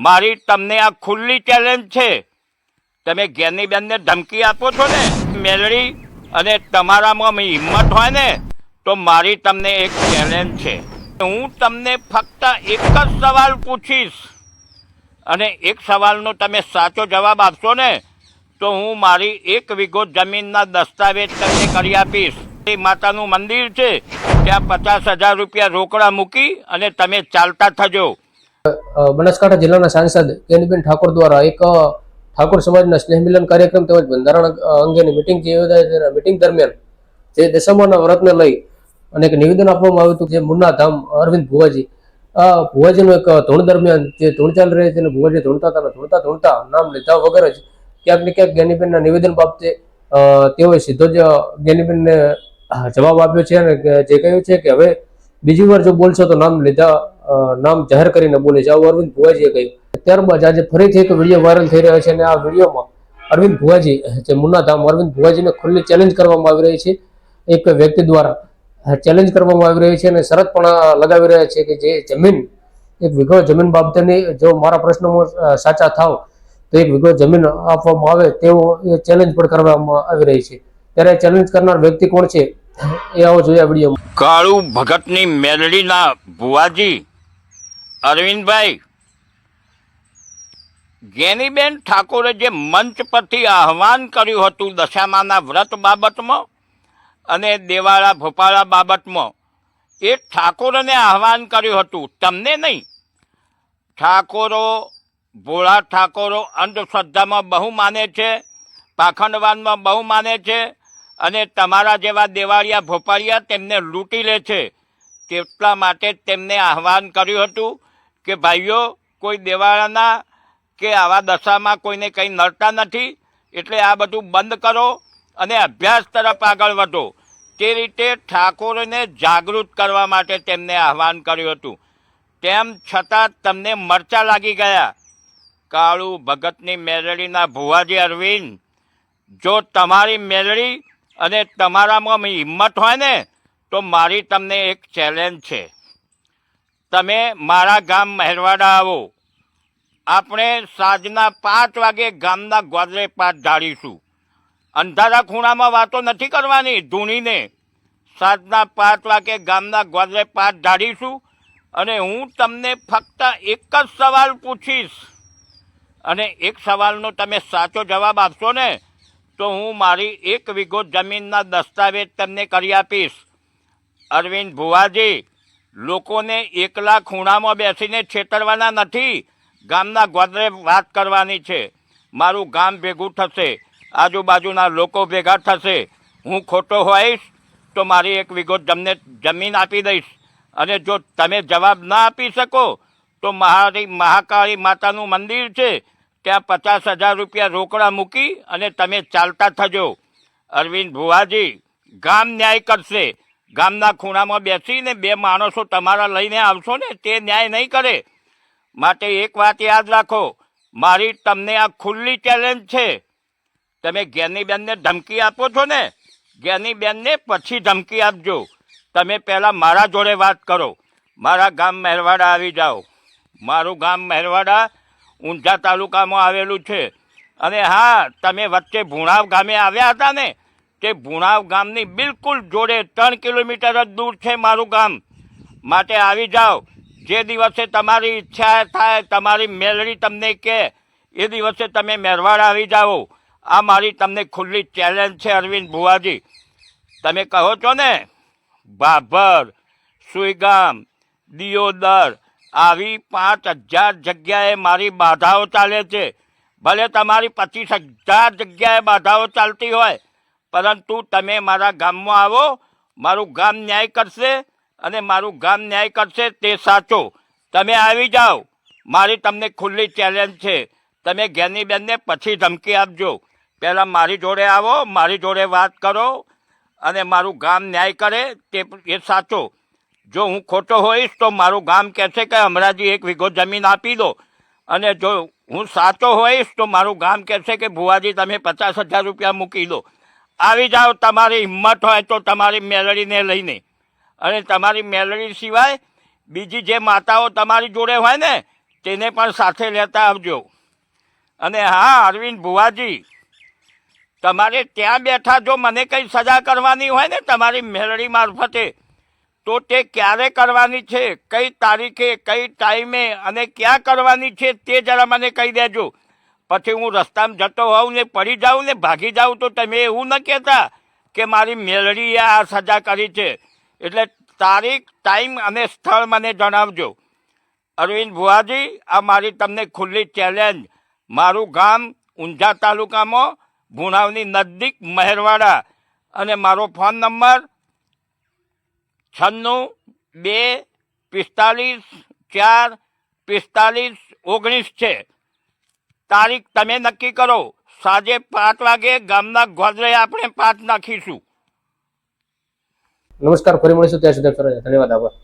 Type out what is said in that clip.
મારી તમને આ ખુલ્લી ચેલેન્જ છે. તમે જ્ઞાનીબેનને ધમકી આપો છો ને મેલડી, અને તમારામાં હિંમત હોય ને તો મારી તમને એક ચેલેન્જ છે. હું તમને ફક્ત એક જ સવાલ પૂછીશ, અને એક સવાલનો તમે સાચો જવાબ આપશો ને તો હું મારી 1 વીઘો જમીનના દસ્તાવેજ તમને કરી આપીશ. એ માતાનું મંદિર છે, ત્યાં 50,000 રૂપિયા રોકડા મૂકી અને તમે ચાલતા થજો. બનાસકાંઠા જિલ્લાના સાંસદ કેનીબેન ઠાકોર દ્વારા એક ઠાકોર સમાજના સ્નેહ મિલન કાર્યક્રમ તેમજ બંધારણ અંગેની મિટિંગ જે યોજાય છે, મિટિંગ દરમિયાન જે દશામાના વ્રતને લઈ અને એક નિવેદન આપવામાં આવ્યું હતું. જે મુન્ના ધામ અરવિંદ ભુવાજી, આ ભુવાજીનું એક ધૂણ દરમિયાન જે ધૂણ ચાલી રહી હતી, ભુવાજી ધૂણતા હતા, ધૂણતા નામ લીધા વગર જ ક્યાંક ને ક્યાંક જ્ઞાનીબેનના નિવેદન બાબતે તેઓએ સીધો જ જ્ઞાનીબેનને જવાબ આપ્યો છે અને જે કહ્યું છે કે હવે બીજી વાર જો બોલશો તો નામ જાહેર કરીને બોલે છે, આવું અરવિંદ ભુવાજીએ કહ્યું. ત્યારબાદ આજે ફરીથી એક વિડીયો વાયરલ થઈ રહ્યો છે અને આ વિડીયોમાં અરવિંદ ભુવાજી, જે મુન્ના ધામ અરવિંદ ભુવાજીને ખુલ્લી ચેલેન્જ કરવામાં આવી રહી છે. એક વ્યક્તિ દ્વારા ચેલેન્જ કરવામાં આવી રહી છે અને શરત પણ લગાવી રહ્યા છે કે જે જમીન 1 વીઘો જમીન બાબતેની જો મારા પ્રશ્નમાં સાચા થાવ તો 1 વીઘો જમીન આપવામાં આવે તેવો એ ચેલેન્જ પણ કરવામાં આવી રહી છે. ત્યારે ચેલેન્જ કરનાર વ્યક્તિ કોણ છે એ આવો જોઈએ વિડીયો. કાળુ ભગતની મેલડીના ભુવાજી અરવિંદભાઈ, જ્ઞાનીબેન ઠાકોરે જે મંચ પરથી આહવાન કર્યું હતું દશામાના વ્રત બાબતમાં અને દેવાળા ભોપાળા બાબતમાં, એ ઠાકોરને આહવાન કર્યું હતું, તમને નહીં. ઠાકોરો, ભોળા ઠાકોરો અંધશ્રદ્ધામાં બહુ માને છે, પાખંડવાદમાં બહુ માને છે, અને તમારા જેવા દેવાળિયા ભોપાળિયા તેમને લૂંટી લે છે. તેટલા માટે તેમને આહવાન કર્યું હતું કે ભાઈઓ, કોઈ દેવાળાના કે આવા દશામાં કોઈને કંઈ નડતા નથી, એટલે આ બધું બંધ કરો અને અભ્યાસ તરફ આગળ વધો. તે રીતે ઠાકોરને જાગૃત કરવા માટે તેમને આહવાન કર્યું હતું. તેમ છતાં તમને મરચા લાગી ગયા. કાળુ ભગતની મેલડીના ભુવાજી અરવિંદ, જો તમારી મેલડી અને તમારામાં હિંમત હોય ને તો મારી તમને એક ચેલેન્જ છે. તમે મારા ગામ મહેરવાડા આવો. આપણે સાંજના 5 વાગે ગામના ગોદરે પાટ ઢાળીશું. અંધારા ખૂણામાં વાતો નથી કરવાની ધૂણીને. સાંજના 5 વાગે ગામના ગોદરે પાટ ઢાળીશું અને હું તમને ફક્ત એક જ સવાલ પૂછીશ, અને એક સવાલનો તમે સાચો જવાબ આપશો ને તો હું મારી 1 વીઘો જમીનના દસ્તાવેજ તમને કરી આપીશ. અરવિંદ ભુવાજી, લોકોને એકલા ખૂણામાં બેસીને છેતરવાના નથી, ગામના ગોદરે વાત કરવાની છે. મારું ગામ ભેગું થશે, આજુબાજુના લોકો ભેગા થશે. હું ખોટો હોઈશ તો મારી 1 વીઘો જમીન આપી દઈશ, અને જો તમે જવાબ ના આપી શકો તો મારી મહાકાળી માતાનું મંદિર છે, ત્યાં 50,000 રૂપિયા રોકડા મૂકી અને તમે ચાલતા થજો. અરવિંદ ભુવાજી, ગામ ન્યાય કરશે. ગામના ખૂણામાં બેસીને 2 માણસો તમારા લઈને આવશો ને તે ન્યાય નહીં કરે. માટે એક વાત યાદ રાખો, મારી તમને આ ખુલ્લી ચેલેન્જ છે. તમે જ્ઞાનીબેનને ધમકી આપો છો ને, જ્ઞાનીબેનને પછી ધમકી આપજો. તમે પહેલાં મારા જોડે વાત કરો. મારા ગામ મહેરવાડા આવી જાઓ. મારું ગામ મહેરવાડા ઊંઝા તાલુકામાં આવેલું છે. અને હા, તમે વચ્ચે ભુણાવ ગામે આવ્યા હતા ને, તે ભુણાવ ગામની બિલકુલ જોડે 3 કિલોમીટર જ દૂર છે મારું ગામ. માટે આવી જાઓ. જે દિવસે તમારી ઈચ્છા થાય, તમારી મેલડી તમને કહે, એ દિવસે તમે મહેરવાડા આવી જાઓ. આ મારી તમને ખુલ્લી ચેલેન્જ છે અરવિંદ ભુવાજી. તમે કહો છો ને ભાભર, સુઈગામ, દિયોદર, આવી 5,000 જગ્યાએ મારી બાધાઓ ચાલે છે. ભલે તમારી 25,000 જગ્યાએ બાધાઓ ચાલતી હોય, પરંતુ તમે મારા ગામમાં આવો. મારું ગામ ન્યાય કરશે, અને મારું ગામ ન્યાય કરશે તે સાચો. તમે આવી જાઓ. મારી તમને ખુલ્લી ચેલેન્જ છે. તમે જ્ઞાનીબેનને પછી ધમકી આપજો. પહેલાં મારી જોડે આવો, મારી જોડે વાત કરો, અને મારું ગામ ન્યાય કરે તે એ સાચો. જો હું ખોટો હોઈશ તો મારું ગામ કહેશે કે હમણાંજી 1 વીઘો જમીન આપી દો, અને જો હું સાચો હોઈશ તો મારું ગામ કહેશે કે ભુવાજી તમે 50,000 રૂપિયા મૂકી દો. આવી જાઓ, તમારી હિંમત હોય તો તમારી મેલડીને લઈને. અને તમારી મેલડી સિવાય બીજી જે માતાઓ તમારી જોડે હોય ને તેને પણ સાથે લેતા આવજો. અને હા અરવિંદ ભુવાજી, તમારે ત્યાં બેઠા જો મને કંઈ સજા કરવાની હોય ને તમારી મેલડી મારફતે, તો તે ક્યારે કરવાની છે, કઈ તારીખે, કઈ ટાઈમે અને ક્યાં કરવાની છે તે જરા મને કહી દેજો. પછી હું રસ્તામાં જતો હોઉં ને પડી જાઉં ને ભાગી જાઉં તો તમે એવું ન કહેતા કે મારી મેલડીએ આ સજા કરી છે. એટલે તારીખ, ટાઈમ અને સ્થળ મને જણાવજો. અરવિંદ ભુવાજી, આ મારી તમને ખુલ્લી ચેલેન્જ. મારું ગામ ઊંઝા તાલુકામાં ભુણાવની નજીક મહેરવાડા, અને મારો ફોન નંબર 96-2-45-4-45-19 છે. તારીખ તમે નક્કી કરો. સાંજે 5 વાગે ગામના ગોદરે આપણે 5 નાખીશું. નમસ્કાર, ફરી મળીશું. ત્યાં સુધી ધન્યવાદ, આભાર.